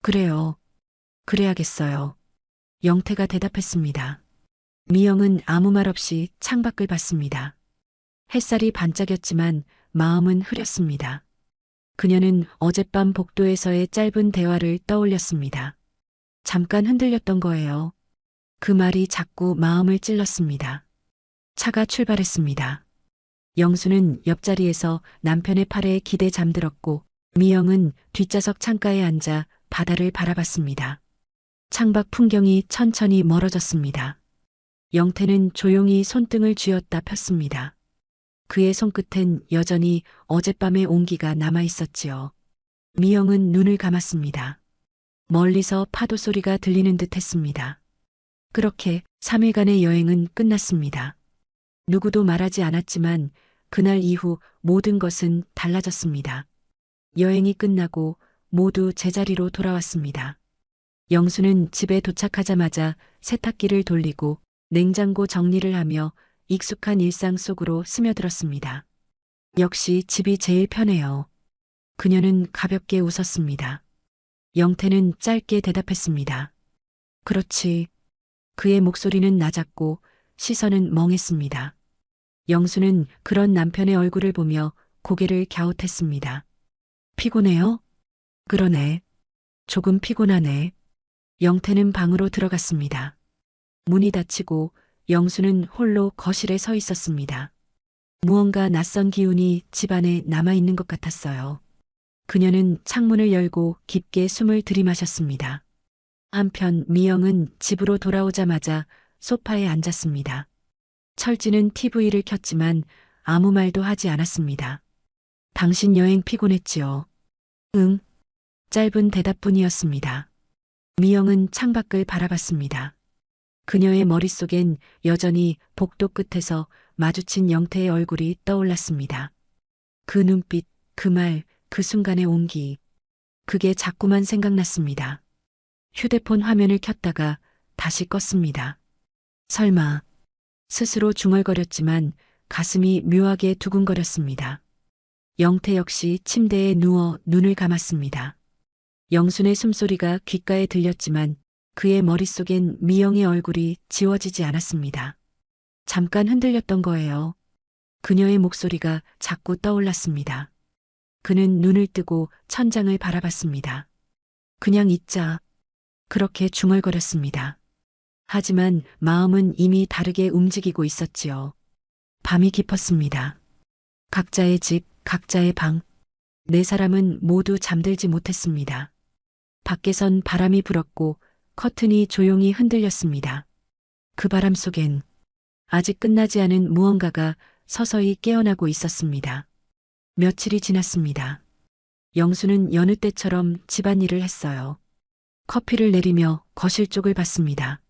그래요. 그래야겠어요. 영태가 대답했습니다. 미영은 아무 말 없이 창밖을 봤습니다. 햇살이 반짝였지만 마음은 흐렸습니다. 그녀는 어젯밤 복도에서의 짧은 대화를 떠올렸습니다. 잠깐 흔들렸던 거예요. 그 말이 자꾸 마음을 찔렀습니다. 차가 출발했습니다. 영수는 옆자리에서 남편의 팔에 기대 잠들었고 미영은 뒷좌석 창가에 앉아 바다를 바라봤습니다. 창밖 풍경이 천천히 멀어졌습니다. 영태는 조용히 손등을 쥐었다 폈습니다. 그의 손끝엔 여전히 어젯밤의 온기가 남아 있었지요. 미영은 눈을 감았습니다. 멀리서 파도 소리가 들리는 듯 했습니다. 그렇게 3일간의 여행은 끝났습니다. 누구도 말하지 않았지만 그날 이후 모든 것은 달라졌습니다. 여행이 끝나고 모두 제자리로 돌아왔습니다. 영수는 집에 도착하자마자 세탁기를 돌리고 냉장고 정리를 하며 익숙한 일상 속으로 스며들었습니다. 역시 집이 제일 편해요. 그녀는 가볍게 웃었습니다. 영태는 짧게 대답했습니다. 그렇지. 그의 목소리는 낮았고 시선은 멍했습니다. 영수는 그런 남편의 얼굴을 보며 고개를 갸웃했습니다. 피곤해요? 그러네. 조금 피곤하네. 영태는 방으로 들어갔습니다. 문이 닫히고 영수는 홀로 거실에 서 있었습니다. 무언가 낯선 기운이 집안에 남아있는 것 같았어요. 그녀는 창문을 열고 깊게 숨을 들이마셨습니다. 한편 미영은 집으로 돌아오자마자 소파에 앉았습니다. 철지는 TV를 켰지만 아무 말도 하지 않았습니다. 당신 여행 피곤했지요? 응. 짧은 대답뿐이었습니다. 미영은 창밖을 바라봤습니다. 그녀의 머릿속엔 여전히 복도 끝에서 마주친 영태의 얼굴이 떠올랐습니다. 그 눈빛, 그 말, 그 순간의 온기. 그게 자꾸만 생각났습니다. 휴대폰 화면을 켰다가 다시 껐습니다. 설마. 스스로 중얼거렸지만 가슴이 묘하게 두근거렸습니다. 영태 역시 침대에 누워 눈을 감았습니다. 영순의 숨소리가 귓가에 들렸지만 그의 머릿속엔 미영의 얼굴이 지워지지 않았습니다. 잠깐 흔들렸던 거예요. 그녀의 목소리가 자꾸 떠올랐습니다. 그는 눈을 뜨고 천장을 바라봤습니다. 그냥 있자. 그렇게 중얼거렸습니다. 하지만 마음은 이미 다르게 움직이고 있었지요. 밤이 깊었습니다. 각자의 집, 각자의 방. 네 사람은 모두 잠들지 못했습니다. 밖에선 바람이 불었고 커튼이 조용히 흔들렸습니다. 그 바람 속엔 아직 끝나지 않은 무언가가 서서히 깨어나고 있었습니다. 며칠이 지났습니다. 영수는 여느 때처럼 집안일을 했어요. 커피를 내리며 거실 쪽을 봤습니다.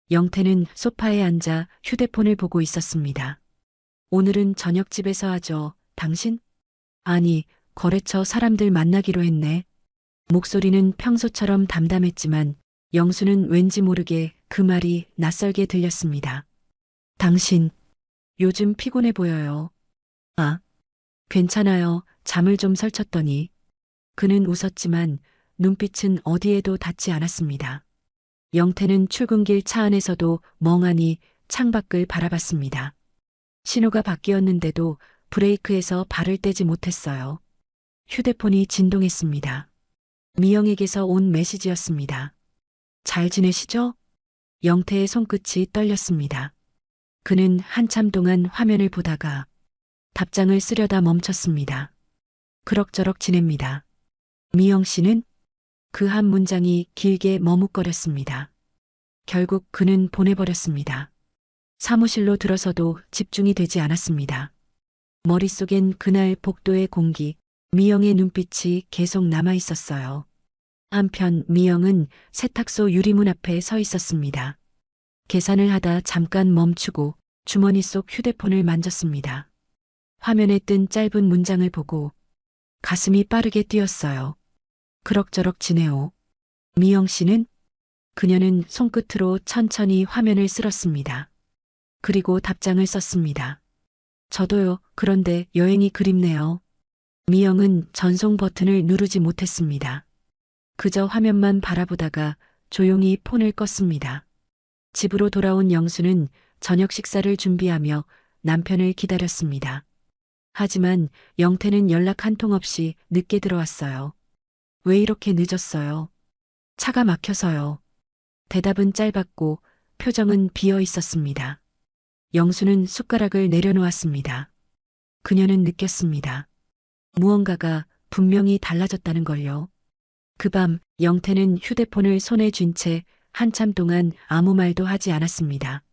영태는 소파에 앉아 휴대폰을 보고 있었습니다. 오늘은 저녁집에서 하죠. 당신? 아니, 거래처 사람들 만나기로 했네. 목소리는 평소처럼 담담했지만 영수는 왠지 모르게 그 말이 낯설게 들렸습니다. 당신, 요즘 피곤해 보여요. 아, 괜찮아요. 잠을 좀 설쳤더니. 그는 웃었지만 눈빛은 어디에도 닿지 않았습니다. 영태는 출근길 차 안에서도 멍하니 창밖을 바라봤습니다. 신호가 바뀌었는데도 브레이크에서 발을 떼지 못했어요. 휴대폰이 진동했습니다. 미영에게서 온 메시지였습니다. 잘 지내시죠? 영태의 손끝이 떨렸습니다. 그는 한참 동안 화면을 보다가 답장을 쓰려다 멈췄습니다. 그럭저럭 지냅니다. 미영 씨는? 그 한 문장이 길게 머뭇거렸습니다. 결국 그는 보내버렸습니다. 사무실로 들어서도 집중이 되지 않았습니다. 머릿속엔 그날 복도의 공기, 미영의 눈빛이 계속 남아 있었어요. 한편 미영은 세탁소 유리문 앞에 서 있었습니다. 계산을 하다 잠깐 멈추고 주머니 속 휴대폰을 만졌습니다. 화면에 뜬 짧은 문장을 보고 가슴이 빠르게 뛰었어요. 그럭저럭 지내오. 미영 씨는? 그녀는 손끝으로 천천히 화면을 쓸었습니다. 그리고 답장을 썼습니다. 저도요. 그런데 여행이 그립네요. 미영은 전송 버튼을 누르지 못했습니다. 그저 화면만 바라보다가 조용히 폰을 껐습니다. 집으로 돌아온 영수는 저녁 식사를 준비하며 남편을 기다렸습니다. 하지만 영태는 연락 한 통 없이 늦게 들어왔어요. 왜 이렇게 늦었어요? 차가 막혀서요. 대답은 짧았고 표정은 비어 있었습니다. 영수는 숟가락을 내려놓았습니다. 그녀는 느꼈습니다. 무언가가 분명히 달라졌다는 걸요. 그 밤 영태는 휴대폰을 손에 쥔 채 한참 동안 아무 말도 하지 않았습니다.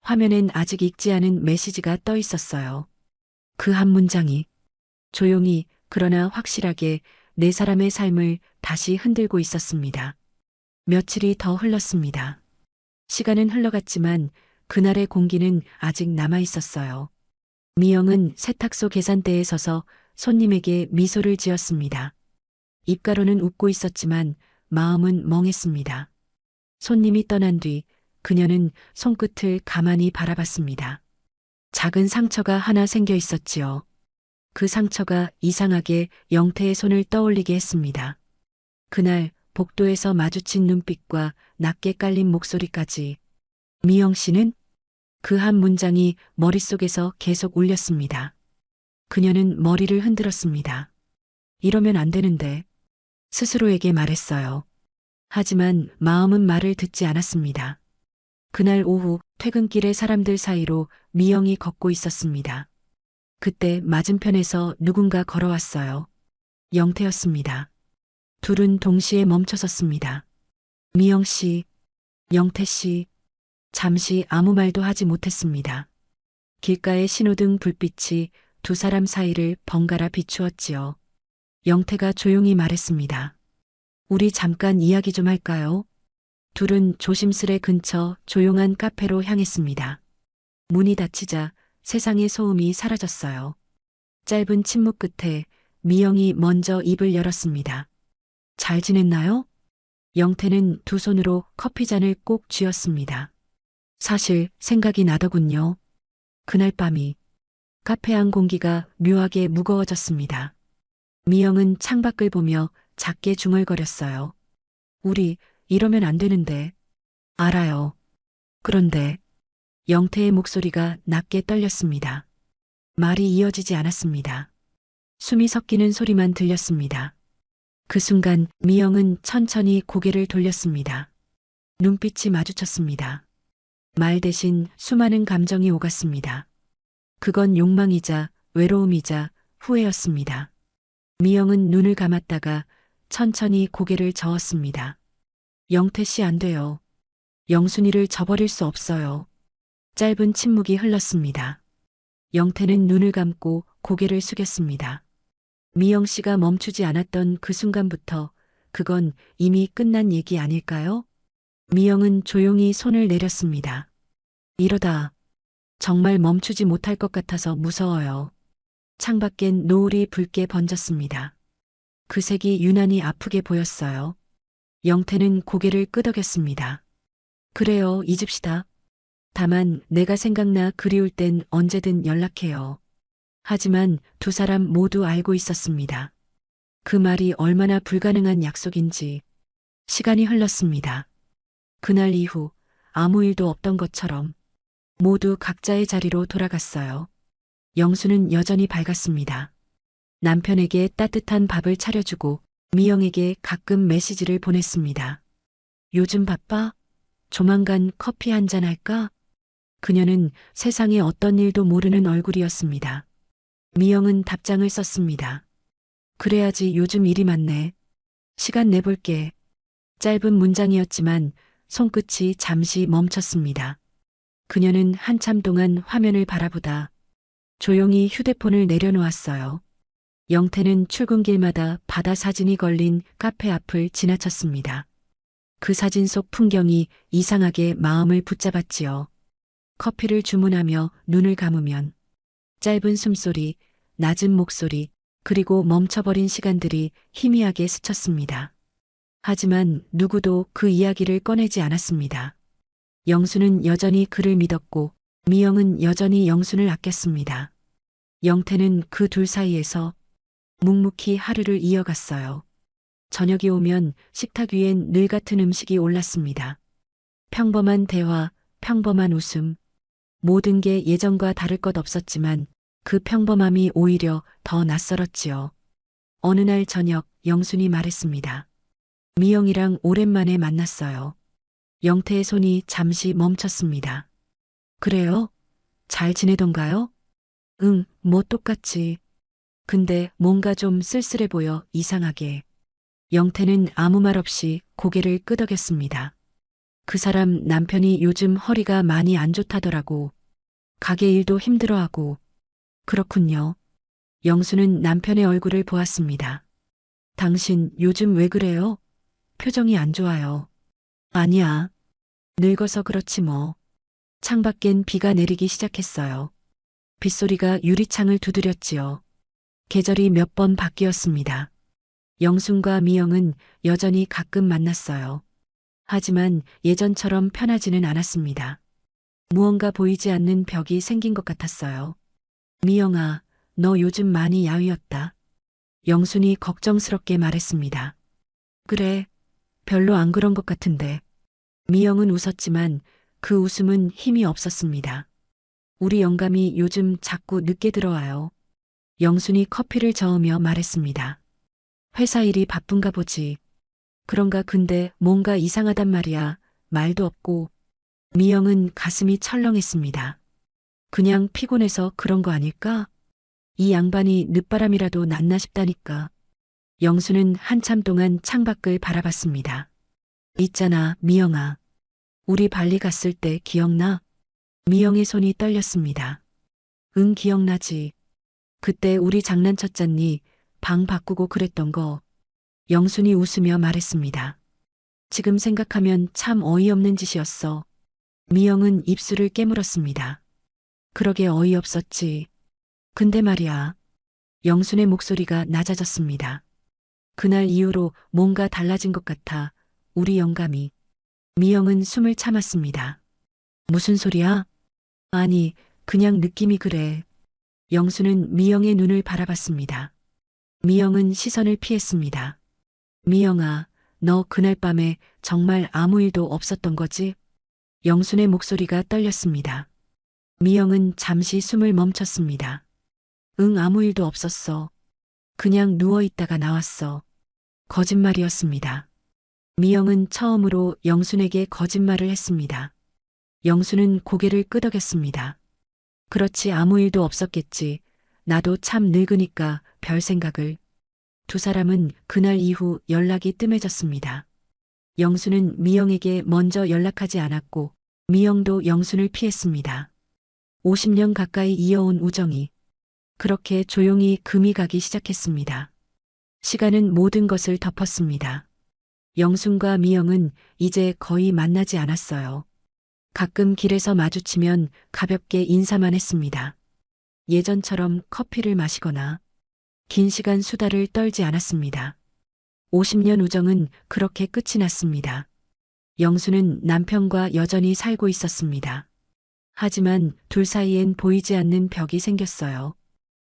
화면엔 아직 읽지 않은 메시지가 떠 있었어요. 그 한 문장이 조용히 그러나 확실하게 네 사람의 삶을 다시 흔들고 있었습니다. 며칠이 더 흘렀습니다. 시간은 흘러갔지만 그날의 공기는 아직 남아 있었어요. 미영은 세탁소 계산대에 서서 손님에게 미소를 지었습니다. 입가로는 웃고 있었지만 마음은 멍했습니다. 손님이 떠난 뒤 그녀는 손끝을 가만히 바라봤습니다. 작은 상처가 하나 생겨 있었지요. 그 상처가 이상하게 영태의 손을 떠올리게 했습니다. 그날 복도에서 마주친 눈빛과 낮게 깔린 목소리까지. 미영 씨는? 그 한 문장이 머릿속에서 계속 울렸습니다. 그녀는 머리를 흔들었습니다. 이러면 안 되는데. 스스로에게 말했어요. 하지만 마음은 말을 듣지 않았습니다. 그날 오후 퇴근길에 사람들 사이로 미영이 걷고 있었습니다. 그때 맞은편에서 누군가 걸어왔어요. 영태였습니다. 둘은 동시에 멈춰섰습니다. 미영 씨, 영태 씨, 잠시 아무 말도 하지 못했습니다. 길가의 신호등 불빛이 두 사람 사이를 번갈아 비추었지요. 영태가 조용히 말했습니다. 우리 잠깐 이야기 좀 할까요? 둘은 조심스레 근처 조용한 카페로 향했습니다. 문이 닫히자 세상의 소음이 사라졌어요. 짧은 침묵 끝에 미영이 먼저 입을 열었습니다. 잘 지냈나요? 영태는 두 손으로 커피잔을 꼭 쥐었습니다. 사실 생각이 나더군요. 그날 밤이 카페 안 공기가 묘하게 무거워졌습니다. 미영은 창밖을 보며 작게 중얼거렸어요. 우리 이러면 안 되는데. 알아요. 그런데 영태의 목소리가 낮게 떨렸습니다. 말이 이어지지 않았습니다. 숨이 섞이는 소리만 들렸습니다. 그 순간 미영은 천천히 고개를 돌렸습니다. 눈빛이 마주쳤습니다. 말 대신 수많은 감정이 오갔습니다. 그건 욕망이자 외로움이자 후회였습니다. 미영은 눈을 감았다가 천천히 고개를 저었습니다. 영태 씨 안 돼요. 영순이를 저버릴 수 없어요. 짧은 침묵이 흘렀습니다. 영태는 눈을 감고 고개를 숙였습니다. 미영 씨가 멈추지 않았던 그 순간부터 그건 이미 끝난 얘기 아닐까요? 미영은 조용히 손을 내렸습니다. 이러다 정말 멈추지 못할 것 같아서 무서워요. 창밖엔 노을이 붉게 번졌습니다. 그 색이 유난히 아프게 보였어요. 영태는 고개를 끄덕였습니다. 그래요, 잊읍시다. 다만 내가 생각나 그리울 땐 언제든 연락해요. 하지만 두 사람 모두 알고 있었습니다. 그 말이 얼마나 불가능한 약속인지. 시간이 흘렀습니다. 그날 이후 아무 일도 없던 것처럼 모두 각자의 자리로 돌아갔어요. 영수는 여전히 밝았습니다. 남편에게 따뜻한 밥을 차려주고 미영에게 가끔 메시지를 보냈습니다. 요즘 바빠? 조만간 커피 한잔 할까? 그녀는 세상에 어떤 일도 모르는 얼굴이었습니다. 미영은 답장을 썼습니다. 그래야지 요즘 일이 많네. 시간 내볼게. 짧은 문장이었지만 손끝이 잠시 멈췄습니다. 그녀는 한참 동안 화면을 바라보다 조용히 휴대폰을 내려놓았어요. 영태는 출근길마다 바다 사진이 걸린 카페 앞을 지나쳤습니다. 그 사진 속 풍경이 이상하게 마음을 붙잡았지요. 커피를 주문하며 눈을 감으면 짧은 숨소리, 낮은 목소리, 그리고 멈춰버린 시간들이 희미하게 스쳤습니다. 하지만 누구도 그 이야기를 꺼내지 않았습니다. 영수는 여전히 그를 믿었고 미영은 여전히 영순을 아꼈습니다. 영태는 그 둘 사이에서 묵묵히 하루를 이어갔어요. 저녁이 오면 식탁 위엔 늘 같은 음식이 올랐습니다. 평범한 대화, 평범한 웃음. 모든 게 예전과 다를 것 없었지만 그 평범함이 오히려 더 낯설었지요. 어느 날 저녁 영순이 말했습니다. 미영이랑 오랜만에 만났어요. 영태의 손이 잠시 멈췄습니다. 그래요? 잘 지내던가요? 응, 뭐 똑같지. 근데 뭔가 좀 쓸쓸해 보여 이상하게. 영태는 아무 말 없이 고개를 끄덕였습니다. 그 사람 남편이 요즘 허리가 많이 안 좋다더라고. 가게 일도 힘들어하고. 그렇군요. 영수는 남편의 얼굴을 보았습니다. 당신 요즘 왜 그래요? 표정이 안 좋아요. 아니야. 늙어서 그렇지 뭐. 창밖엔 비가 내리기 시작했어요. 빗소리가 유리창을 두드렸지요. 계절이 몇 번 바뀌었습니다. 영순과 미영은 여전히 가끔 만났어요. 하지만 예전처럼 편하지는 않았습니다. 무언가 보이지 않는 벽이 생긴 것 같았어요. 미영아, 너 요즘 많이 야위었다. 영순이 걱정스럽게 말했습니다. 그래, 별로 안 그런 것 같은데. 미영은 웃었지만 그 웃음은 힘이 없었습니다. 우리 영감이 요즘 자꾸 늦게 들어와요. 영순이 커피를 저으며 말했습니다. 회사 일이 바쁜가 보지. 그런가 근데 뭔가 이상하단 말이야. 말도 없고. 미영은 가슴이 철렁했습니다. 그냥 피곤해서 그런 거 아닐까? 이 양반이 늦바람이라도 났나 싶다니까. 영수는 한참 동안 창밖을 바라봤습니다. 있잖아, 미영아. 우리 발리 갔을 때 기억나? 미영의 손이 떨렸습니다. 응, 기억나지. 그때 우리 장난쳤잖니. 방 바꾸고 그랬던 거. 영순이 웃으며 말했습니다. 지금 생각하면 참 어이없는 짓이었어. 미영은 입술을 깨물었습니다. 그러게 어이없었지. 근데 말이야. 영순의 목소리가 낮아졌습니다. 그날 이후로 뭔가 달라진 것 같아. 우리 영감이. 미영은 숨을 참았습니다. 무슨 소리야? 아니, 그냥 느낌이 그래. 영수는 미영의 눈을 바라봤습니다. 미영은 시선을 피했습니다. 미영아, 너 그날 밤에 정말 아무 일도 없었던 거지? 영순의 목소리가 떨렸습니다. 미영은 잠시 숨을 멈췄습니다. 응, 아무 일도 없었어. 그냥 누워 있다가 나왔어. 거짓말이었습니다. 미영은 처음으로 영순에게 거짓말을 했습니다. 영순은 고개를 끄덕였습니다. 그렇지 아무 일도 없었겠지. 나도 참 늙으니까 별 생각을. 두 사람은 그날 이후 연락이 뜸해졌습니다. 영순은 미영에게 먼저 연락하지 않았고 미영도 영순을 피했습니다. 50년 가까이 이어온 우정이 그렇게 조용히 금이 가기 시작했습니다. 시간은 모든 것을 덮었습니다. 영순과 미영은 이제 거의 만나지 않았어요. 가끔 길에서 마주치면 가볍게 인사만 했습니다. 예전처럼 커피를 마시거나 긴 시간 수다를 떨지 않았습니다. 50년 우정은 그렇게 끝이 났습니다. 영수는 남편과 여전히 살고 있었습니다. 하지만 둘 사이엔 보이지 않는 벽이 생겼어요.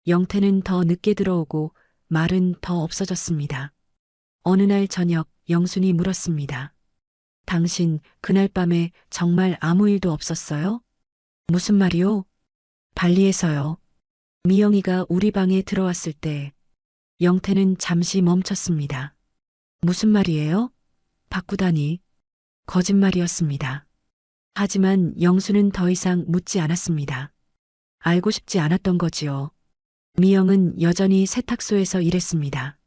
영태는 더 늦게 들어오고 말은 더 없어졌습니다. 어느 날 저녁 영순이 물었습니다. 당신 그날 밤에 정말 아무 일도 없었어요? 무슨 말이요? 발리에서요. 미영이가 우리 방에 들어왔을 때 영태는 잠시 멈췄습니다. 무슨 말이에요? 바꾸다니. 거짓말이었습니다. 하지만 영수는 더 이상 묻지 않았습니다. 알고 싶지 않았던 거지요. 미영은 여전히 세탁소에서 일했습니다.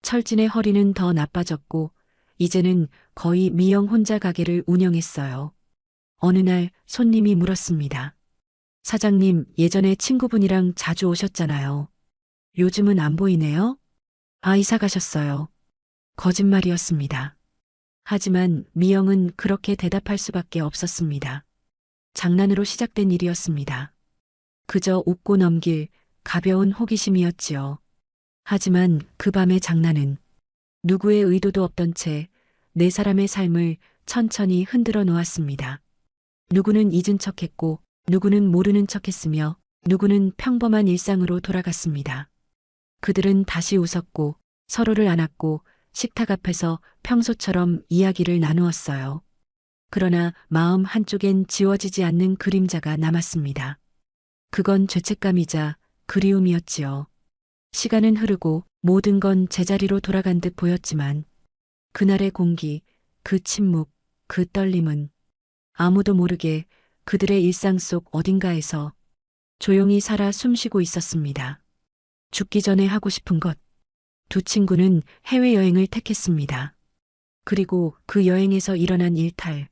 철진의 허리는 더 나빠졌고 이제는 거의 미영 혼자 가게를 운영했어요. 어느 날 손님이 물었습니다. 사장님, 예전에 친구분이랑 자주 오셨잖아요. 요즘은 안 보이네요? 아, 이사 가셨어요. 거짓말이었습니다. 하지만 미영은 그렇게 대답할 수밖에 없었습니다. 장난으로 시작된 일이었습니다. 그저 웃고 넘길 가벼운 호기심이었지요. 하지만 그 밤의 장난은 누구의 의도도 없던 채 네 사람의 삶을 천천히 흔들어 놓았습니다. 누구는 잊은 척했고 누구는 모르는 척했으며 누구는 평범한 일상으로 돌아갔습니다. 그들은 다시 웃었고 서로를 안았고 식탁 앞에서 평소처럼 이야기를 나누었어요. 그러나 마음 한쪽엔 지워지지 않는 그림자가 남았습니다. 그건 죄책감이자 그리움이었지요. 시간은 흐르고 모든 건 제자리로 돌아간 듯 보였지만 그날의 공기, 그 침묵, 그 떨림은 아무도 모르게 그들의 일상 속 어딘가에서 조용히 살아 숨쉬고 있었습니다. 죽기 전에 하고 싶은 것. 두 친구는 해외여행을 택했습니다. 그리고 그 여행에서 일어난 일탈.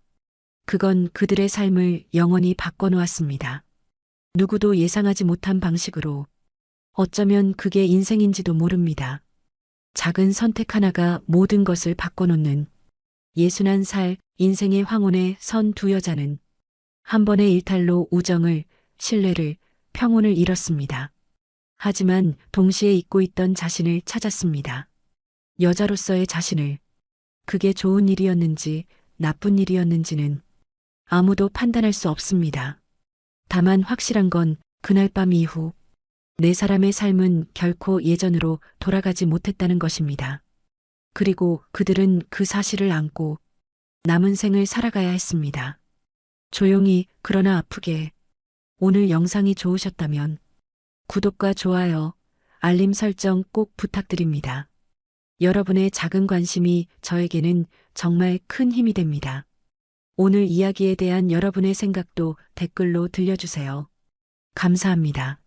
그건 그들의 삶을 영원히 바꿔놓았습니다. 누구도 예상하지 못한 방식으로. 어쩌면 그게 인생인지도 모릅니다. 작은 선택 하나가 모든 것을 바꿔놓는 61살 인생의 황혼에 선 두 여자는 한 번의 일탈로 우정을, 신뢰를, 평온을 잃었습니다. 하지만 동시에 잊고 있던 자신을 찾았습니다. 여자로서의 자신을. 그게 좋은 일이었는지 나쁜 일이었는지는 아무도 판단할 수 없습니다. 다만 확실한 건 그날 밤 이후 네 사람의 삶은 결코 예전으로 돌아가지 못했다는 것입니다. 그리고 그들은 그 사실을 안고 남은 생을 살아가야 했습니다. 조용히 그러나 아프게. 오늘 영상이 좋으셨다면 구독과 좋아요, 알림 설정 꼭 부탁드립니다. 여러분의 작은 관심이 저에게는 정말 큰 힘이 됩니다. 오늘 이야기에 대한 여러분의 생각도 댓글로 들려주세요. 감사합니다.